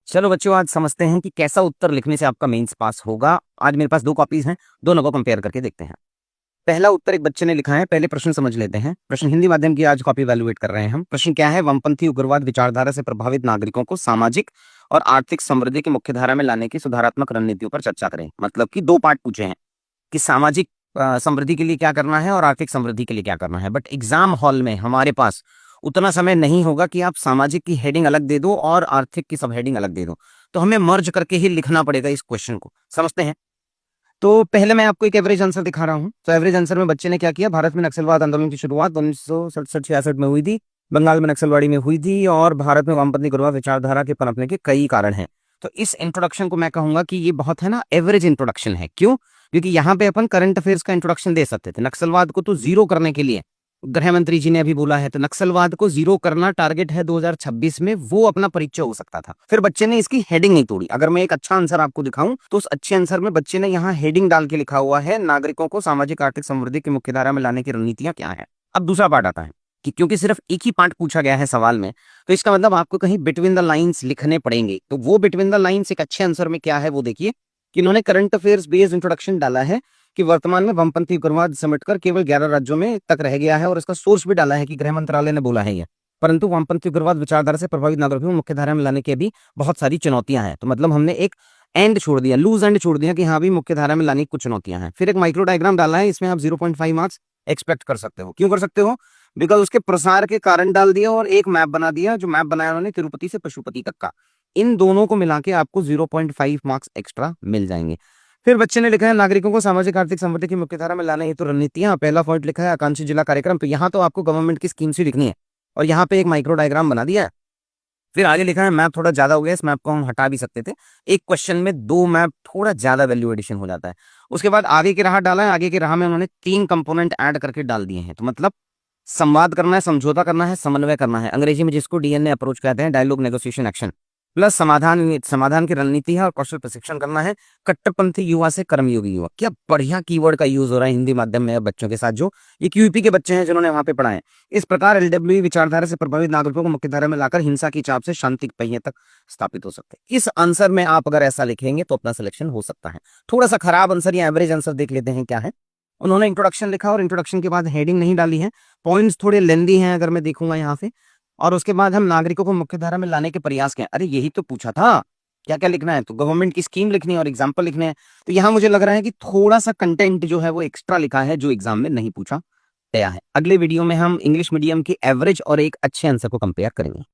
चलो बच्चों, आज समझते हैं कि कैसा उत्तर लिखने से आपका मेंस पास होगा। आज मेरे पास दो कॉपीज हैं, दोनों को कंपेयर करके देखते हैं। पहला उत्तर एक बच्चे ने लिखा है। पहले प्रश्न समझ लेते हैं। प्रश्न हिंदी माध्यम की आज कॉपी वैल्यूएट कर रहे हैं हम। प्रश्न क्या है? वामपंथी उग्रवाद विचारधारा से प्रभावित नागरिकों को सामाजिक और आर्थिक समृद्धि की मुख्यधारा में लाने की सुधारात्मक रणनीतियों पर चर्चा करें। मतलब कि दो पार्ट पूछे हैं कि सामाजिक समृद्धि के लिए क्या करना है और आर्थिक समृद्धि के लिए क्या करना है। बट एग्जाम हॉल में हमारे पास उतना समय नहीं होगा कि आप सामाजिक की हेडिंग अलग दे दो और आर्थिक की सब हेडिंग अलग दे दो। तो हमें मर्ज करके ही लिखना पड़ेगा इस क्वेश्चन को। समझते हैं। तो पहले मैं आपको एक एवरेज आंसर दिखा रहा हूं। तो एवरेज आंसर में बच्चे ने क्या किया? भारत में नक्सलवाद आंदोलन की शुरुआत 1967-66 में हुई थी। बंगाल में नक्सलवाड़ी में हुई थी और भारत में वामपंथी उग्रवाद विचारधारा के पनपने के कई कारण हैं। तो इस इंट्रोडक्शन को मैं कहूंगा कि ये बहुत है ना एवरेज इंट्रोडक्शन है। क्यों? क्योंकि यहाँ पे अपन करंट अफेयर्स का इंट्रोडक्शन दे सकते थे। नक्सलवाद को तो जीरो करने के लिए गृह मंत्री जी ने अभी बोला है, तो नक्सलवाद को जीरो करना टारगेट है 2026 में, वो अपना परिचय हो सकता था। फिर बच्चे ने इसकी हेडिंग नहीं तोड़ी। अगर मैं एक अच्छा आंसर आपको दिखाऊं तो उस अच्छे आंसर में बच्चे ने यहाँ हेडिंग डाल के लिखा हुआ है, नागरिकों को सामाजिक आर्थिक समृद्धि की मुख्यधारा में लाने की रणनीतियां क्या है। अब दूसरा पार्ट आता है कि क्योंकि सिर्फ एक ही पार्ट पूछा गया है सवाल में, तो इसका मतलब आपको कहीं बिटवीन द लाइन्स लिखने पड़ेंगे। तो वो बिटवीन द लाइन्स एक अच्छे आंसर में क्या है वो देखिए कि इन्होंने करंट अफेयर्स बेस्ड इंट्रोडक्शन डाला है कि वर्तमान में वामपंथी उग्रवाद समेटकर केवल 11 राज्यों में तक रह गया है, और इसका सोर्स भी डाला है कि गृह मंत्रालय ने बोला है ये। परंतु वामपंथी उग्रवाद विचारधारा से प्रभावित नागरिकों को मुख्यधारा में लाने की भी बहुत सारी चुनौतियां हैं। तो मतलब हमने एक एंड छोड़ दिया, लूज एंड छोड़ दिया कि हाँ भी मुख्यधारा में लाने की कुछ चुनौतियां हैं। फिर एक माइक्रो डायग्राम डाला है, इसमें आप 0.5 मार्क्स एक्सपेक्ट कर सकते हो। क्यों कर सकते हो? बिकॉज उसके प्रसार के कारण डाल दिया और एक मैप बना दिया, जो मैप बनाया उन्होंने तिरुपति से पशुपति तक का। इन दोनों को मिला के आपको 0.5 मार्क्स एक्स्ट्रा मिल जाएंगे। फिर बच्चे ने लिखा है नागरिकों को सामाजिक आर्थिक समृद्धि की मुख्यधारा में लाने हेतु रणनीतियां। पहला पॉइंट लिखा है आकांक्षी जिला कार्यक्रम। तो यहाँ तो आपको गवर्नमेंट की स्कीम्स ही लिखनी है और यहाँ पे एक माइक्रो डायग्राम बना दिया है। फिर आगे लिखा है मैप थोड़ा ज्यादा हो गया, इस मैप को हम हटा भी सकते थे। एक क्वेश्चन में दो मैप, थोड़ा ज्यादा वैल्यू एडिशन हो जाता है। उसके बाद आगे की राह डाला है। आगे की राह में उन्होंने 3 कंपोनेंट ऐड करके डाल दिए हैं। तो मतलब संवाद करना है, समझौता करना है, समन्वय करना है, अंग्रेजी में जिसको डीएनए अप्रोच कहते हैं, डायलॉग नेगोशिएशन एक्शन, प्लस समाधान समाधान की रणनीति है और कौशल प्रशिक्षण करना है। कट्टरपंथी युवा से कर्मयोगी युवा। क्या बढ़िया कीवर्ड का यूज हो रहा है हिंदी माध्यम में बच्चों के साथ, जो ये क्यूपी के बच्चे हैं जिन्होंने वहां पे पढ़ा है। इस प्रकार एलडब्ल्यू विचारधारा से प्रभावित नागरिकों को मुख्यधारा में लाकर हिंसा की चाप से शांति के पहिए तक स्थापित हो सकते हैं। इस आंसर में आप अगर ऐसा लिखेंगे तो अपना सिलेक्शन हो सकता है। थोड़ा सा खराब आंसर या एवरेज आंसर देख लेते हैं क्या है। उन्होंने इंट्रोडक्शन लिखा और इंट्रोडक्शन के बाद हेडिंग नहीं डाली है। पॉइंट्स थोड़े लेंदी हैं अगर मैं देखूंगा यहाँ से। और उसके बाद हम नागरिकों को मुख्यधारा में लाने के प्रयास किए। अरे यही तो पूछा था, क्या क्या लिखना है? तो गवर्नमेंट की स्कीम लिखनी है और एग्जाम्पल लिखने हैं। तो यहाँ मुझे लग रहा है कि थोड़ा सा कंटेंट जो है वो एक्स्ट्रा लिखा है, जो एग्जाम में नहीं पूछा गया है। अगले वीडियो में हम इंग्लिश मीडियम की एवरेज और एक अच्छे आंसर को कंपेयर करेंगे।